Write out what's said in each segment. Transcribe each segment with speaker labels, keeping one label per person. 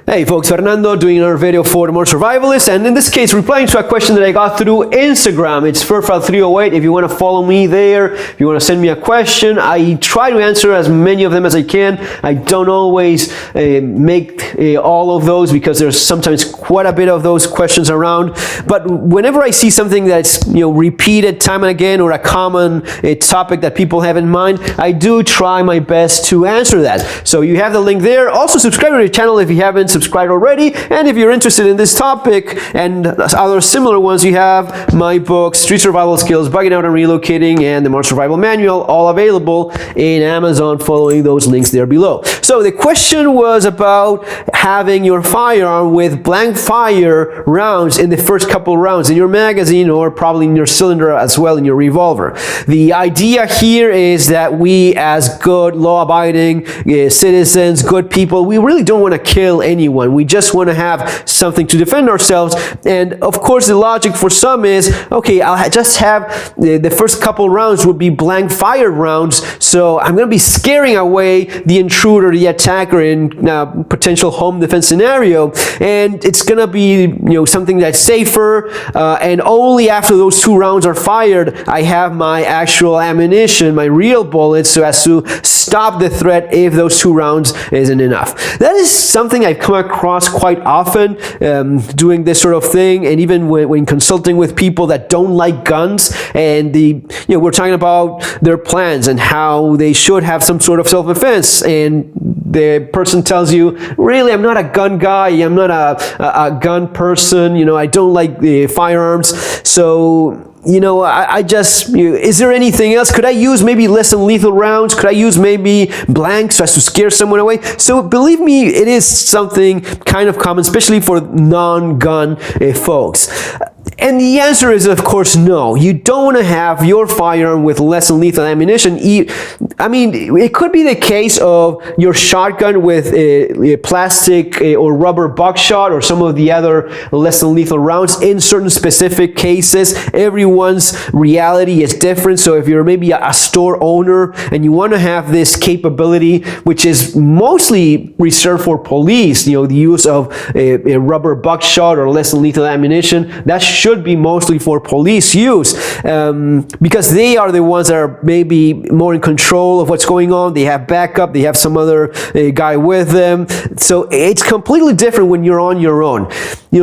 Speaker 1: Hey folks, Fernando doing another video for the Modern Survivalist, and in this case replying to a question that I got through Instagram. It's Furfile308. If you want to follow me there, if you want to send me a question, I try to answer as many of them as I can. I don't always make all of those because there's sometimes quite a bit of those questions around. But whenever I see something that's repeated time and again, or a common topic that people have in mind, I do try my best to answer that. So you have the link there. Also subscribe to the channel if you haven't subscribed already, and if you're interested in this topic and other similar ones, you have my book, Street Survival Skills, Bugging Out and Relocating, and the Modern Survival Manual, all available in Amazon, following those links there below. So the question was about having your firearm with blank fire rounds in the first couple rounds in your magazine, or probably in your cylinder as well, in your revolver. The idea here is that we, as good law-abiding citizens, good people, we really don't want to kill anyone. We just want to have something to defend ourselves. And of course the logic for some is, okay, I'll just have the first couple rounds would be blank fire rounds, so I'm going to be scaring away the intruder, the attacker, in a potential home defense scenario, and it's going to be something that's safer, and only after those 2 rounds are fired I have my actual ammunition, my real bullets, so as to stop the threat if those 2 rounds isn't enough. That is something I've come across quite often doing this sort of thing, and even when consulting with people that don't like guns, and we're talking about their plans and how they should have some sort of self-defense, and the person tells you, really, I'm not a gun guy, I'm not a gun person, I don't like the firearms, so I just, is there anything else? Could I use maybe less than lethal rounds? Could I use maybe blanks so as to scare someone away? So believe me, it is something kind of common, especially for non-gun folks. And the answer is, of course, no. You don't want to have your firearm with less than lethal ammunition. I mean, it could be the case of your shotgun with a plastic or rubber buckshot, or some of the other less than lethal rounds in certain specific cases. Everyone's reality is different. So if you're maybe a store owner and you want to have this capability, which is mostly reserved for police, the use of a rubber buckshot or less than lethal ammunition, that should be mostly for police use, because they are the ones that are maybe more in control of what's going on. They have backup, they have some other guy with them, so it's completely different when you're on your own.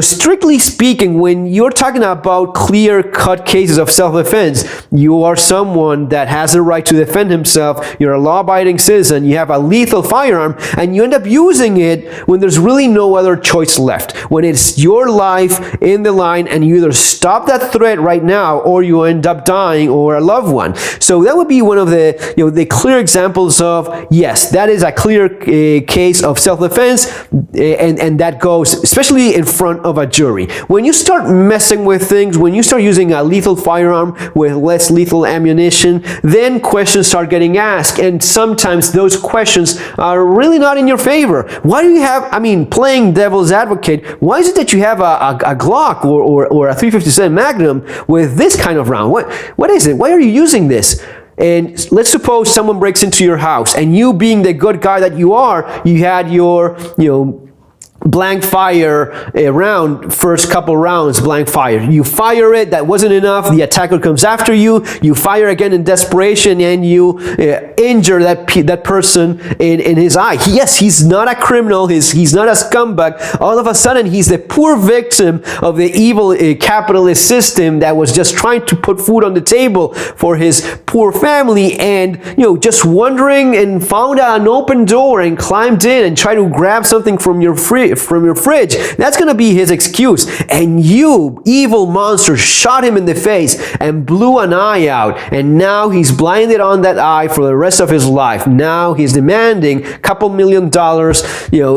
Speaker 1: Strictly speaking, when you're talking about clear-cut cases of self-defense, you are someone that has the right to defend himself, you're a law-abiding citizen, you have a lethal firearm, and you end up using it when there's really no other choice left, when it's your life in the line, and you either stop that threat right now, or you end up dying, or a loved one. So that would be one of the clear examples of, yes, that is a clear case of self-defense, and that goes especially in front of a jury. When you start messing with things, when you start using a lethal firearm with less lethal ammunition, then questions start getting asked, and sometimes those questions are really not in your favor. Why do you have, playing devil's advocate, why is it that you have a Glock or a 357 Magnum with this kind of round? What is it? Why are you using this? And let's suppose someone breaks into your house, and you, being the good guy that you are, you had your, blank fire round, first couple rounds blank fire. You fire it, that wasn't enough, the attacker comes after you, you fire again in desperation, and you injure that person in his eye. Yes, he's not a criminal, he's not a scumbag. All of a sudden, he's the poor victim of the evil capitalist system that was just trying to put food on the table for his poor family, and just wandering and found an open door and climbed in and tried to grab something from your fridge. That's gonna be his excuse, and you, evil monster, shot him in the face and blew an eye out, and now he's blinded on that eye for the rest of his life. Now he's demanding a couple $1 million,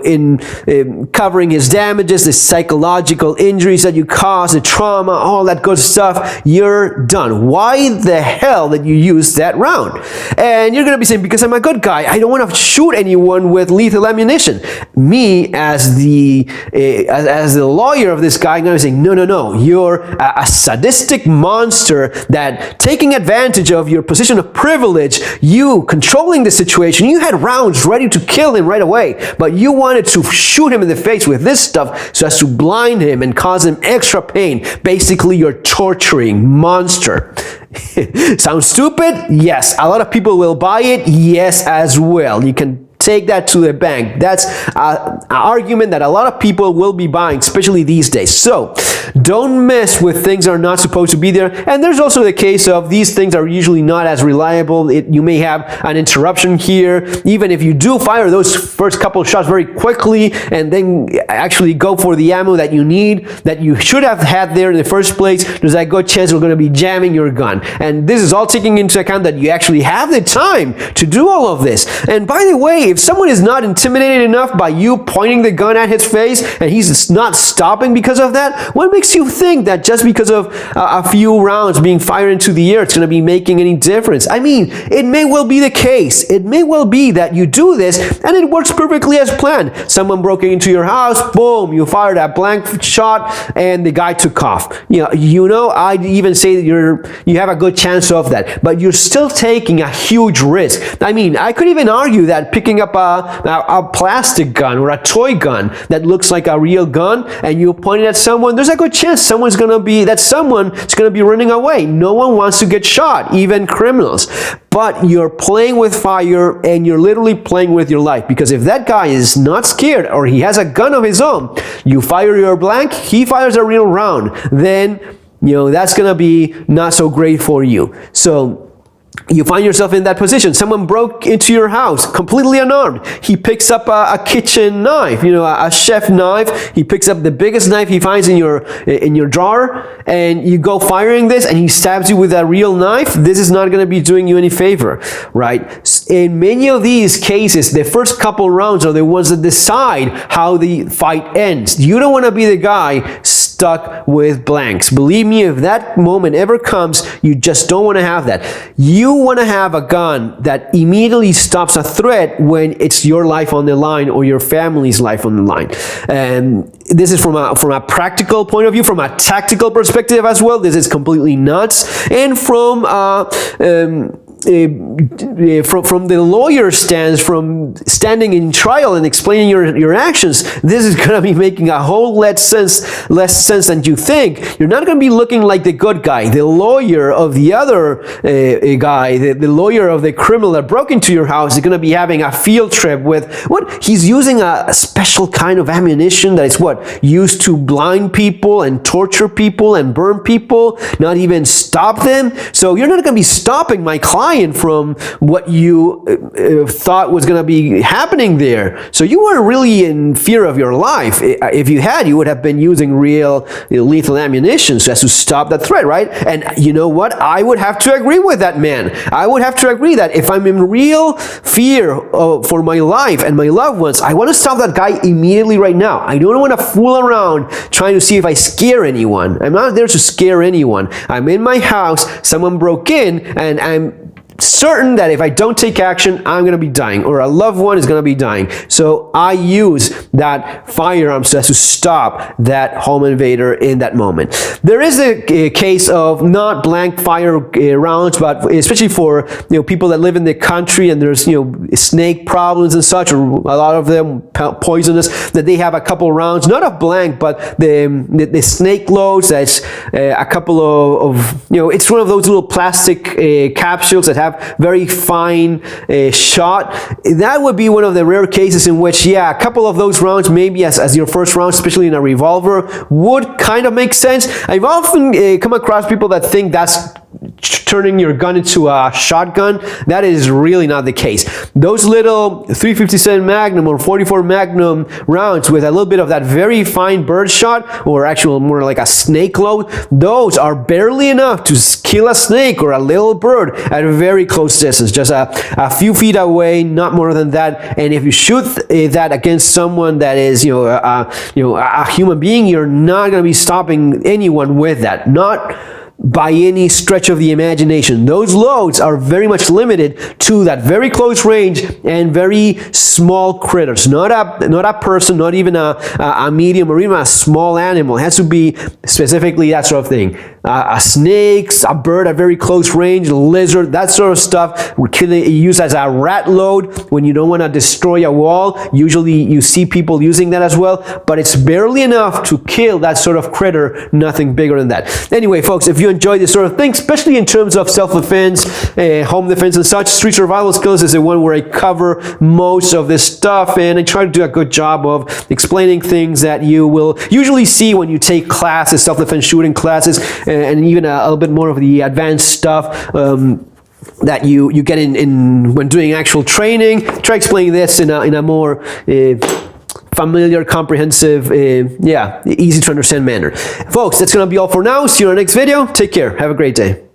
Speaker 1: in covering his damages, the psychological injuries that you caused, the trauma, all that good stuff. You're done. Why the hell did you use that round? And you're gonna be saying, because I'm a good guy, I don't want to shoot anyone with lethal ammunition. Me, as the the lawyer of this guy, I'm gonna say, no, you're a sadistic monster that taking advantage of your position of privilege, you controlling the situation, you had rounds ready to kill him right away, but you wanted to shoot him in the face with this stuff so as to blind him and cause him extra pain. Basically, you're torturing monster. Sounds stupid? Yes. A lot of people will buy it? Yes, as well. You can take that to the bank. That's an argument that a lot of people will be buying, especially these days. So don't mess with things that are not supposed to be there. And there's also the case of these things are usually not as reliable. You may have an interruption here. Even if you do fire those first couple of shots very quickly and then actually go for the ammo that you need, that you should have had there in the first place, there's a good chance you're going to be jamming your gun. And this is all taking into account that you actually have the time to do all of this. And by the way, if someone is not intimidated enough by you pointing the gun at his face and he's not stopping because of that, what makes you think that just because of a few rounds being fired into the air, it's going to be making any difference? I mean, it may well be the case. It may well be that you do this and it works perfectly as planned. Someone broke into your house, boom, you fired a blank shot and the guy took off. I'd even say that you have a good chance of that, but you're still taking a huge risk. I mean, I could even argue that picking up a plastic gun or a toy gun that looks like a real gun and you point it at someone, there's a good chance someone's going to be running away. No one wants to get shot, even criminals. But you're playing with fire and you're literally playing with your life, because if that guy is not scared or he has a gun of his own, you fire your blank, he fires a real round, then that's going to be not so great for you. So you find yourself in that position. Someone broke into your house completely unarmed. He picks up a kitchen knife, a chef knife. He picks up the biggest knife he finds in your drawer, and you go firing this and he stabs you with a real knife. This is not going to be doing you any favor, right? In many of these cases, the first couple rounds are the ones that decide how the fight ends. You don't want to be the guy stuck with blanks. Believe me, if that moment ever comes, you just don't want to have that. You want to have a gun that immediately stops a threat when it's your life on the line or your family's life on the line. And this is from a practical point of view, from a tactical perspective as well. This is completely nuts. And from the lawyer's stance, from standing in trial and explaining your actions, this is going to be making a whole less sense than you think. You're not going to be looking like the good guy, the lawyer of the other guy, the lawyer of the criminal that broke into your house is going to be having a field trip with what he's using a special kind of ammunition that is used to blind people and torture people and burn people, not even stop them. So you're not going to be stopping my client from what you thought was going to be happening there. So you were really in fear of your life. If you had, you would have been using real lethal ammunition so as to stop that threat, right? And you know what? I would have to agree with that man. I would have to agree that if I'm in real fear for my life and my loved ones, I want to stop that guy immediately right now. I don't want to fool around trying to see if I scare anyone. I'm not there to scare anyone. I'm in my house, someone broke in, and I'm certain that if I don't take action, I'm going to be dying, or a loved one is going to be dying. So I use that firearm so as to stop that home invader in that moment. There is a case of not blank fire rounds, but especially for people that live in the country and there's snake problems and such, or a lot of them poisonous, that they have a couple rounds, not of blank, but the snake loads. That's a couple of it's one of those little plastic capsules that have very fine shot. That would be one of the rare cases in which, a couple of those rounds, maybe as your first round, especially in a revolver, would kind of make sense. I've often come across people that think that's turning your gun into a shotgun. That is really not the case. Those little 357 Magnum or 44 Magnum rounds with a little bit of that very fine bird shot, or actually more like a snake load, those are barely enough to kill a snake or a little bird at a very close distance, just a few feet away, not more than that. And if you shoot that against someone that is a human being, you're not going to be stopping anyone with that. by any stretch of the imagination. Those loads are very much limited to that very close range and very small critters. Not a person, not even a medium or even a small animal. It has to be specifically that sort of thing. A snake, a bird at very close range, a lizard, that sort of stuff. We can use as a rat load when you don't want to destroy a wall. Usually you see people using that as well, but it's barely enough to kill that sort of critter, nothing bigger than that. Anyway, folks, if you enjoy this sort of thing, especially in terms of self-defense, home defense and such, street survival skills is the one where I cover most of this stuff, and I try to do a good job of explaining things that you will usually see when you take classes, self-defense shooting classes, and even a little bit more of the advanced stuff that you get in when doing actual training. Try explaining this in a more familiar, comprehensive, easy to understand manner. Folks, that's going to be all for now. See you in the next video. Take care. Have a great day.